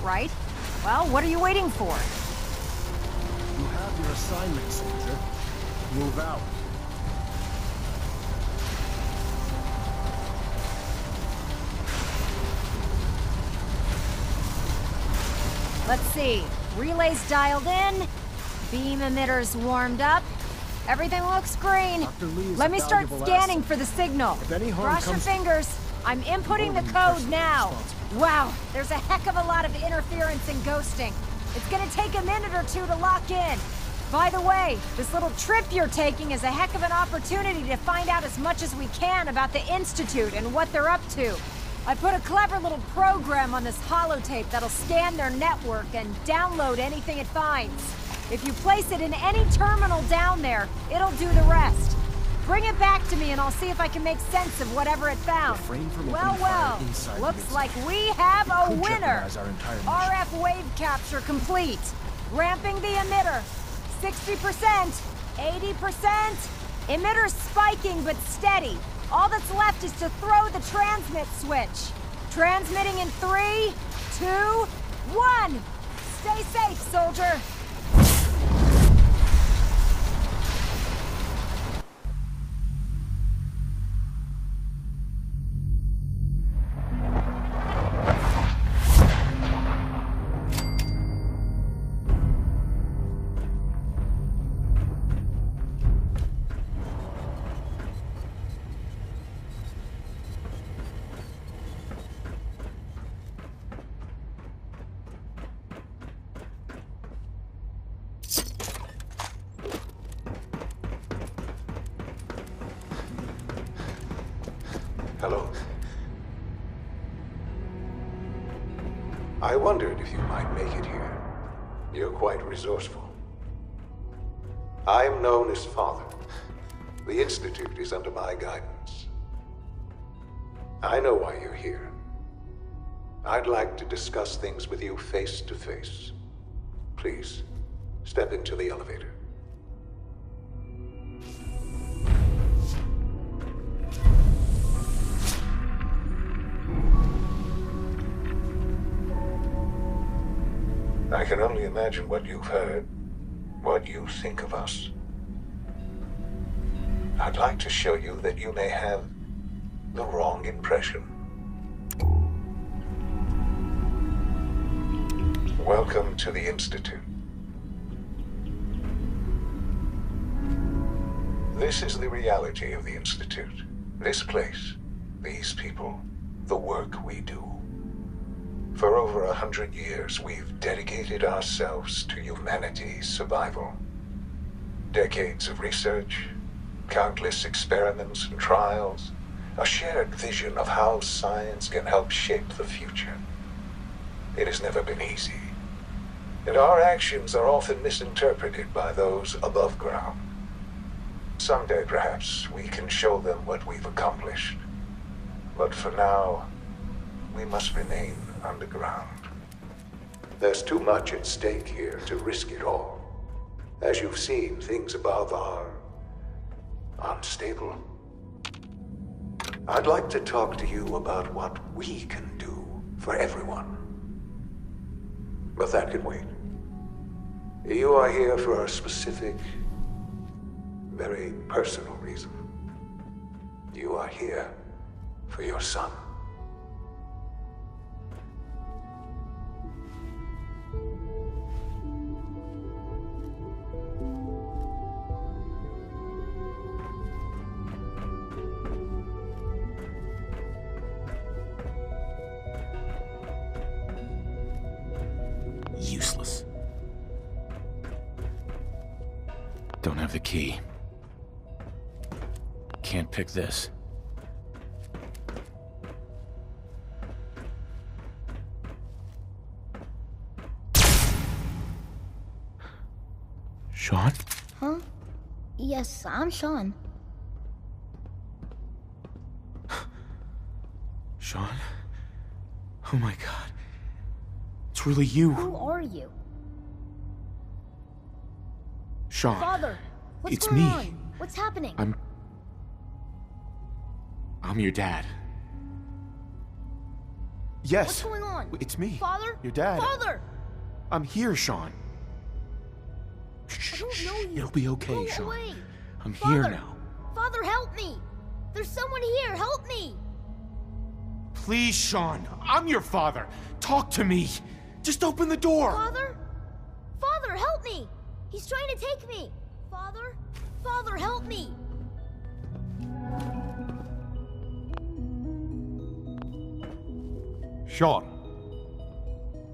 right? Well, what are you waiting for? You have your assignment, soldier. Move out. Let's see. Relays dialed in. Beam emitters warmed up. Everything looks green. Let me start scanning for the signal. Cross your fingers. I'm inputting the code now. Wow, there's a heck of a lot of interference and ghosting. It's gonna take a minute or two to lock in. By the way, this little trip you're taking is a heck of an opportunity to find out as much as we can about the Institute and what they're up to. I put a clever little program on this holotape that'll scan their network and download anything it finds. If you place it in any terminal down there, it'll do the rest. Bring it back to me and I'll see if I can make sense of whatever it found. Well, looks like we have a winner. RF wave capture complete. Ramping the emitter. 60%, 80%. Emitter spiking but steady. All that's left is to throw the transmit switch. Transmitting in 3, 2, 1. Stay safe, soldier. Hello. I wondered if you might make it here. You're quite resourceful. I'm known as Father. The Institute is under my guidance. I know why you're here. I'd like to discuss things with you face to face. Please, step into the elevator. I can only imagine what you've heard, what you think of us. I'd like to show you that you may have the wrong impression. Welcome to the Institute. This is the reality of the Institute. This place, these people, the work we do. For over 100 years, we've dedicated ourselves to humanity's survival. Decades of research, countless experiments and trials, a shared vision of how science can help shape the future. It has never been easy, and our actions are often misinterpreted by those above ground. Someday, perhaps, we can show them what we've accomplished. But for now, we must remain underground. There's too much at stake here to risk it all. As you've seen, things above are unstable. I'd like to talk to you about what we can do for everyone. But that can wait. You are here for a specific, very personal reason. You are here for your son. Useless. Don't have the key. Can't pick this. Shaun? Huh? Yes, I'm Shaun. Shaun? Oh my god. It's really you. Who are you? Shaun. Father, what's It's going me. on? What's happening? I'm your dad. Yes. What's going on? It's me. Father? Your dad. Father! I'm here, Shaun. I don't know you. It'll be okay, Go Shaun. away. I'm Father! here now. Father, help me! There's someone here, help me! Please, Shaun. I'm your father. Talk to me. Just open the door. Father? Father, help me! He's trying to take me! Father? Father, help me! Shaun.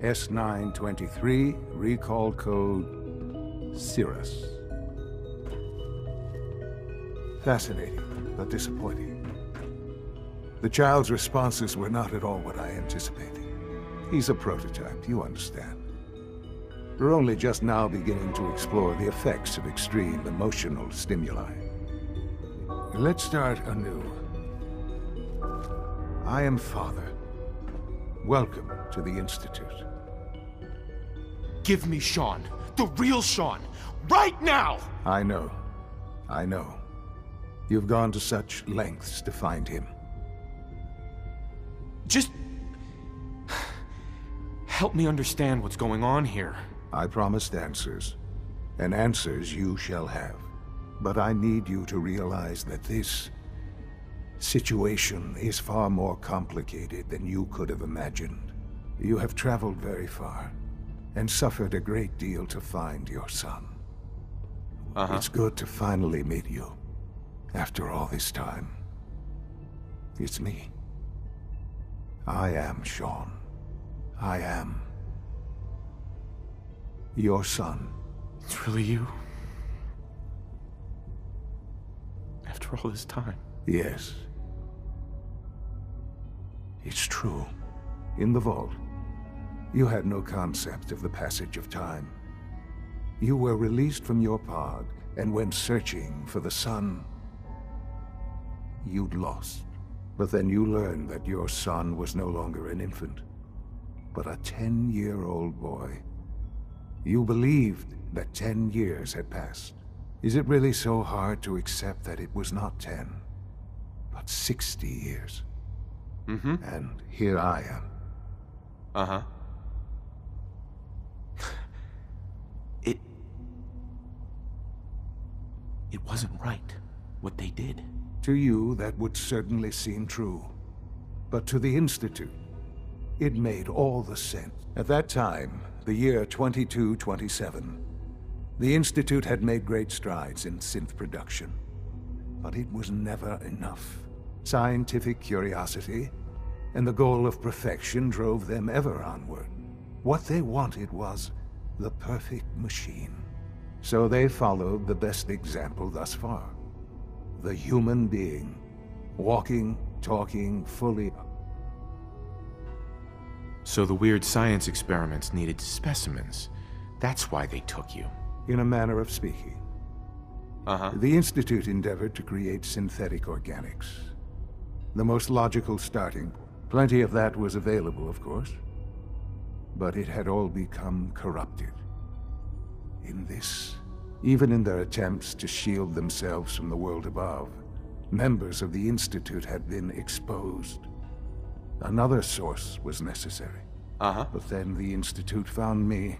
S923, recall code Cirrus. Fascinating, but disappointing. The child's responses were not at all what I anticipated. He's a prototype, you understand. We're only just now beginning to explore the effects of extreme emotional stimuli. Let's start anew. I am Father. Welcome to the Institute. Give me Shaun. The real Shaun. Right now! I know. I know. You've gone to such lengths to find him. Just... help me understand what's going on here. I promised answers, and answers you shall have. But I need you to realize that this situation is far more complicated than you could have imagined. You have traveled very far, and suffered a great deal to find your son. It's good to finally meet you, after all this time. It's me. I am Shaun. I am your son. It's really you? After all this time? Yes. It's true. In the vault, you had no concept of the passage of time. You were released from your pod and went searching for the son you'd lost. But then you learned that your son was no longer an infant, but a 10-year-old boy. You believed that 10 years had passed. Is it really so hard to accept that it was not 10, but 60 years? And here I am. It wasn't right, what they did. To you, that would certainly seem true. But to the Institute, it made all the sense. At that time, the year 2227, the Institute had made great strides in synth production. But it was never enough. Scientific curiosity and the goal of perfection drove them ever onward. What they wanted was the perfect machine. So they followed the best example thus far. The human being, walking, talking, fully. So the weird science experiments needed specimens. That's why they took you. In a manner of speaking. The Institute endeavored to create synthetic organics. The most logical starting point. Plenty of that was available, of course. But it had all become corrupted. In this, even in their attempts to shield themselves from the world above, members of the Institute had been exposed. Another source was necessary. But then the Institute found me,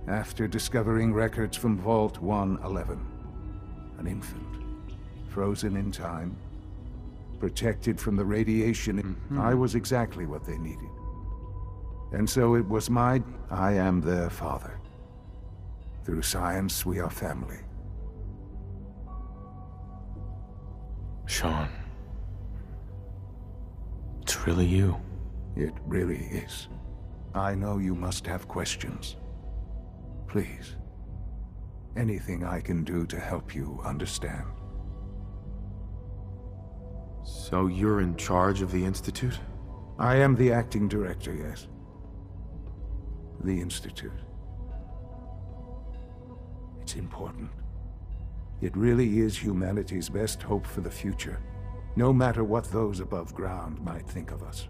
after discovering records from Vault 111. An infant, frozen in time, protected from the radiation. I was exactly what they needed. And so it was I am their father. Through science, we are family. Shaun. It's really you. It really is. I know you must have questions. Please. Anything I can do to help you understand. So you're in charge of the Institute? I am the acting director, yes. The Institute. It's important. It really is humanity's best hope for the future, no matter what those above ground might think of us.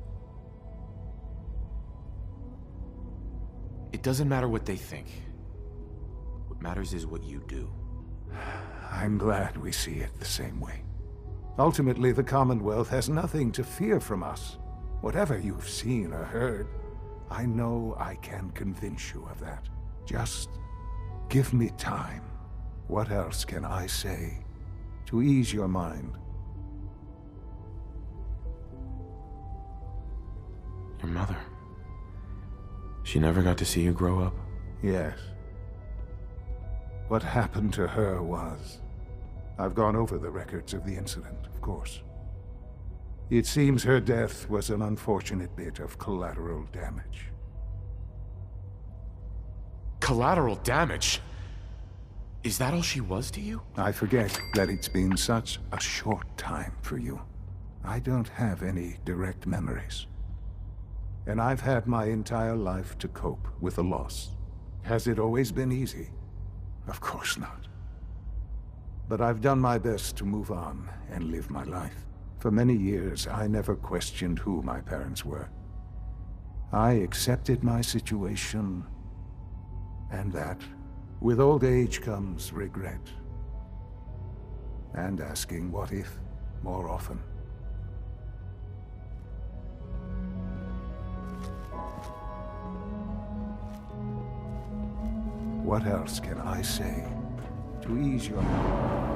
It doesn't matter what they think. What matters is what you do. I'm glad we see it the same way. Ultimately, the Commonwealth has nothing to fear from us. Whatever you've seen or heard, I know I can convince you of that. Just give me time. What else can I say to ease your mind? Your mother. She never got to see you grow up? Yes. What happened to her was... I've gone over the records of the incident, of course. It seems her death was an unfortunate bit of collateral damage. Collateral damage? Is that all she was to you? I forget that it's been such a short time for you. I don't have any direct memories. And I've had my entire life to cope with the loss. Has it always been easy? Of course not. But I've done my best to move on and live my life. For many years, I never questioned who my parents were. I accepted my situation, and that, with old age comes regret. And asking what if more often. What else can I say to ease your mind?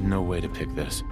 No way to pick this.